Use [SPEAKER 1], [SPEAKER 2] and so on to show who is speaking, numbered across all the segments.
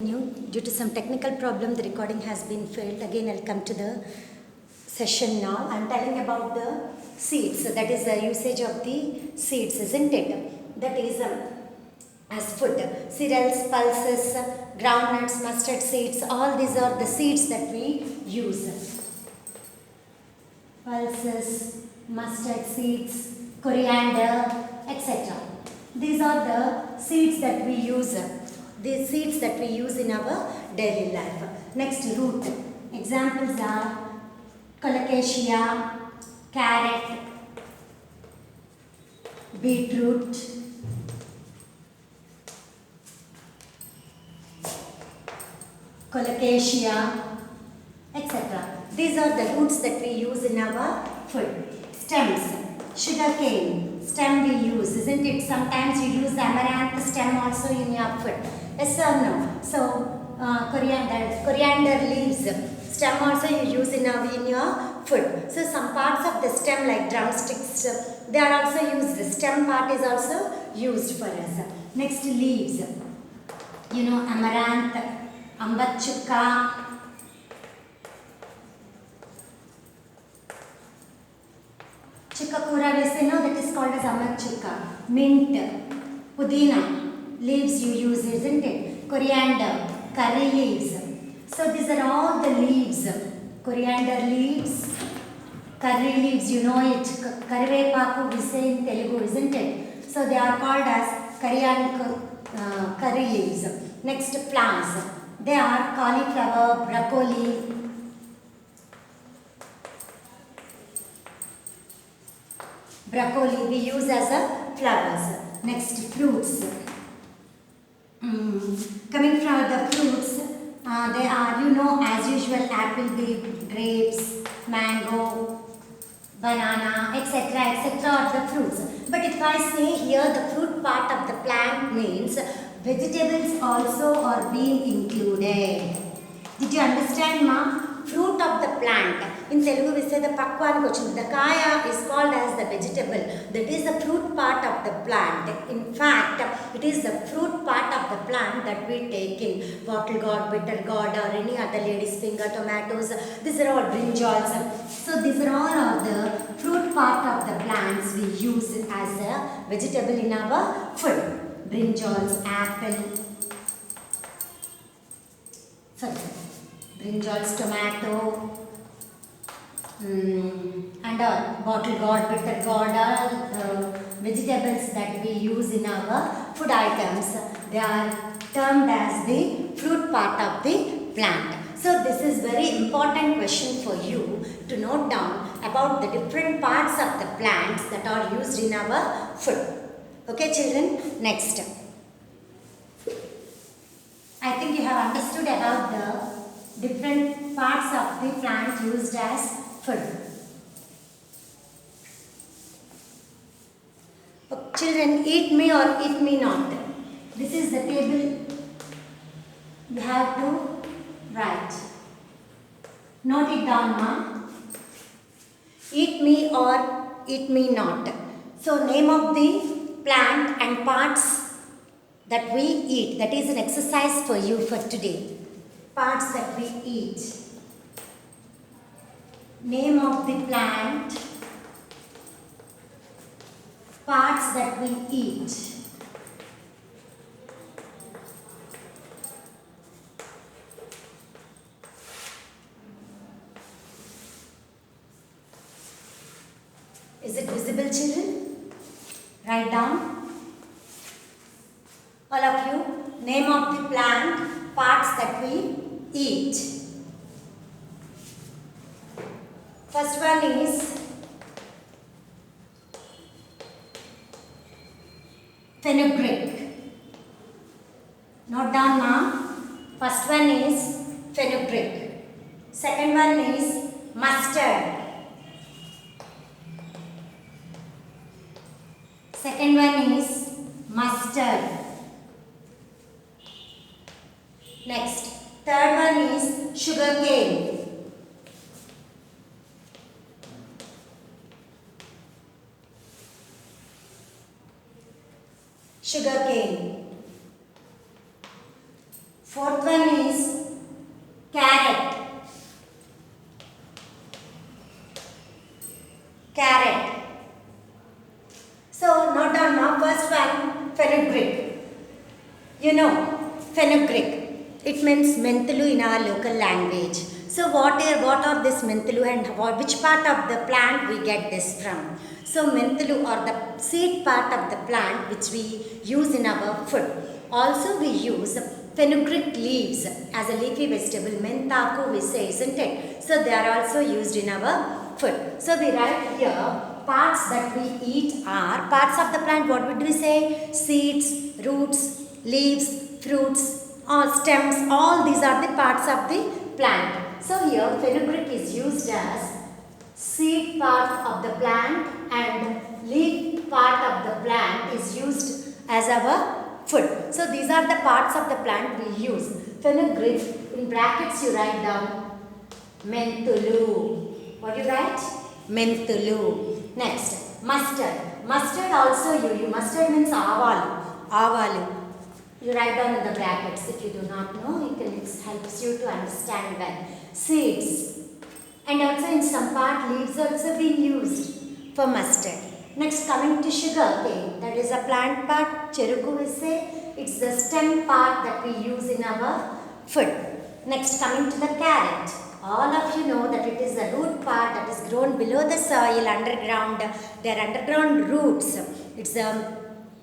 [SPEAKER 1] Due to some technical problem, the recording has been failed. Again, I'll come to the session now. I'm telling about the seeds. So that is the usage of the seeds, isn't it? That is as food. Cereals, pulses, groundnuts, mustard seeds, all these are the seeds that we use. Pulses, mustard seeds, coriander, etc. These are the seeds that we use. These seeds that we use in our daily life. Next, root. Examples are colocasia, carrot, beetroot, colocasia, etc. These are the roots that we use in our food. Stems. Sugarcane stem we use, isn't it? Sometimes you use amaranth stem also in your food. Yes or no? So coriander leaves stem also you use in your food. So some parts of the stem like drumsticks, they are also used. The stem part is also used for us. Next, leaves. You know, amaranth, ambachukka, chikkakura we say, no, that is called as amachukka. Mint, pudina, leaves you use, isn't it? Coriander, curry leaves. So these are all the leaves. Coriander leaves, curry leaves, you know it. Karivepaku we say in Telugu, isn't it? So they are called as curry leaves. Next, plants. They are cauliflower, broccoli, we use as a flowers. Next, fruits. Coming from the fruits, they are, you know, as usual, apple, grapes, mango, banana, etc. are the fruits. But if I say here the fruit part of the plant means vegetables also are being included. Did you understand, ma? Fruit of the plant. In Telugu we say the pakwan kochindi. The kaya is called as the vegetable. That is the fruit part of the plant. In fact, it is the fruit part of the plant that we take in bottle gourd, bitter gourd, or any other lady's finger, tomatoes. These are all brinjals. So these are all of the fruit part of the plants we use as a vegetable in our food. Brinjals, apple, brinjals, tomato, and all bottle gourd, bitter gourd, all vegetables that we use in our food items. They are termed as the fruit part of the plant. So this is very important question for you to note down about the different parts of the plants that are used in our food. Okay, children? Next. I think you have understood about the different parts of the plant used as food. Children, eat me or eat me not. This is the table you have to write. Note it down, ma. Eat me or eat me not. So name of the plant and parts that we eat. That is an exercise for you for today. Parts that we eat. Name of the plant, parts that we eat. Is it visible, children? Write down. All of you, name of the plant, parts that we eat. First one is fenugreek. Note down, ma. First one is fenugreek. Second one is mustard. Second one is mustard. Next, third one is sugarcane. Sugarcane. Fourth one one is carrot. Carrot. So note down now, first one, fenugreek. You know, fenugreek. It means mentulu in our local language. So what are this mentulu and which part of the plant we get this from? So mentulu or the seed part of the plant which we use in our food. Also we use fenugreek leaves as a leafy vegetable. Menthaku we say, isn't it? So they are also used in our food. So we write here parts that we eat are parts of the plant. What would we say? Seeds, roots, leaves, fruits, or stems. All these are the parts of the plant. So here fenugreek is used as seed part of the plant and leaf part of the plant is used as our food. So these are the parts of the plant we use. Fenugreek, in brackets you write down menthulu. What do you write? Menthulu. Next, mustard. Mustard also mustard means avalu. Avalu. You write down in the brackets if you do not know. It helps you to understand well. Seeds. And also in some part leaves also being used for mustard. Next, coming to sugar cane. That is a plant part. Cheruku we say. It's the stem part that we use in our food. Next, coming to the carrot. All of you know that it is the root part that is grown below the soil underground. They are underground roots.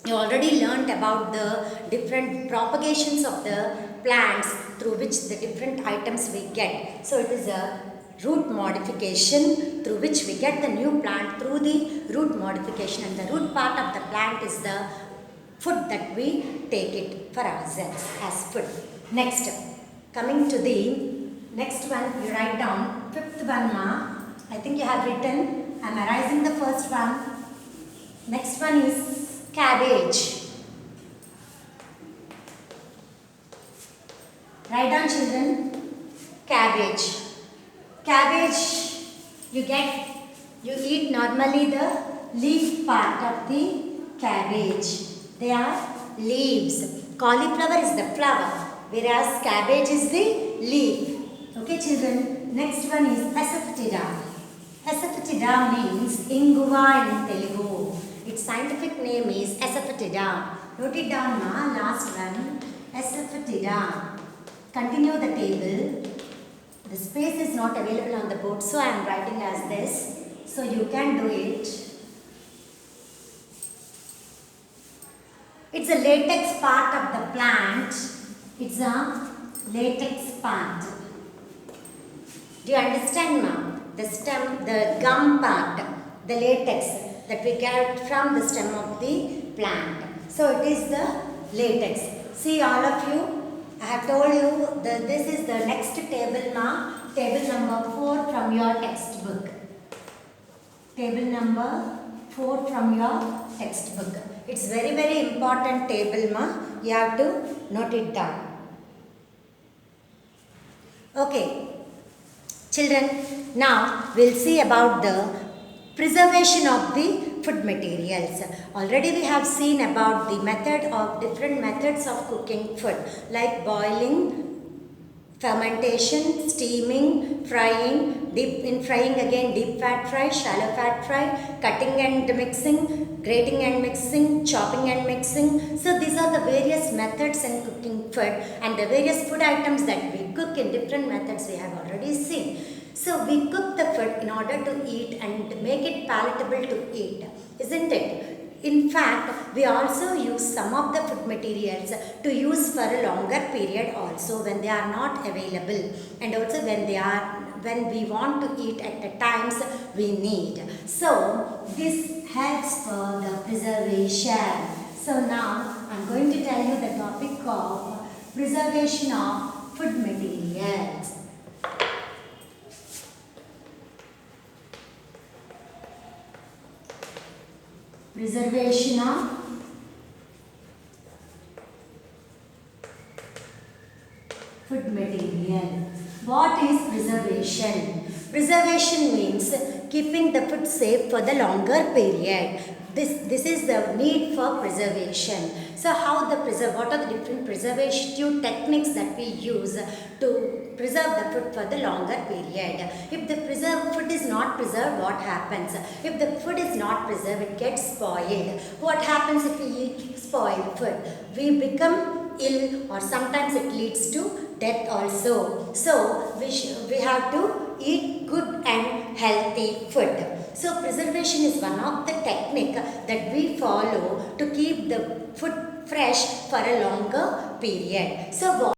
[SPEAKER 1] You already learnt about the different propagations of the plants through which the different items we get. So it is a root modification through which we get the new plant through the root modification, and the root part of the plant is the food that we take it for ourselves as food. Next, coming to the next one, you write down fifth one ma. I think you have written. I am erasing the first one. Next one is cabbage. Write down children. Cabbage. Cabbage you eat normally the leaf part of the cabbage. They are leaves. Cauliflower is the flower, whereas cabbage is the leaf. Okay children, next one is asafoetida. Asafoetida means inguva in Telugu. Its scientific name is asafoetida. Note it down ma, last one, asafoetida. Continue the table. The space is not available on the board, so I am writing as this. So you can do it. It's a latex part of the plant. It's a latex part. Do you understand now? The stem, the gum part, the latex that we get from the stem of the plant. So it is the latex. See all of you. I have told you that this is the next table ma, table number 4 from your textbook. Table number 4 from your textbook. It's very very important table ma, you have to note it down. Okay, children, now we'll see about the preservation of the food materials. Already we have seen about the different methods of cooking food, like boiling, fermentation, steaming, frying, deep fat fry, shallow fat fry, cutting and mixing, grating and mixing, chopping and mixing. So these are the various methods in cooking food, and the various food items that we cook in different methods we have already seen. So we cook the food in order to eat and make it palatable to eat, isn't it? In fact, we also use some of the food materials to use for a longer period also when they are not available, and also when we want to eat at the times we need. So this helps for the preservation. So now I am going to tell you the topic of preservation of food materials. Preservation of food material. What is preservation? Preservation means keeping the food safe for the longer period. This is the need for preservation. So what are the different preservative techniques that we use to preserve the food for the longer period? If the preserved food is not preserved, what happens? If the food is not preserved, it gets spoiled. What happens if we eat spoiled food? We become ill, or sometimes it leads to death also. So we have to eat good and healthy food. So preservation is one of the technique that we follow to keep the food fresh for a longer period. So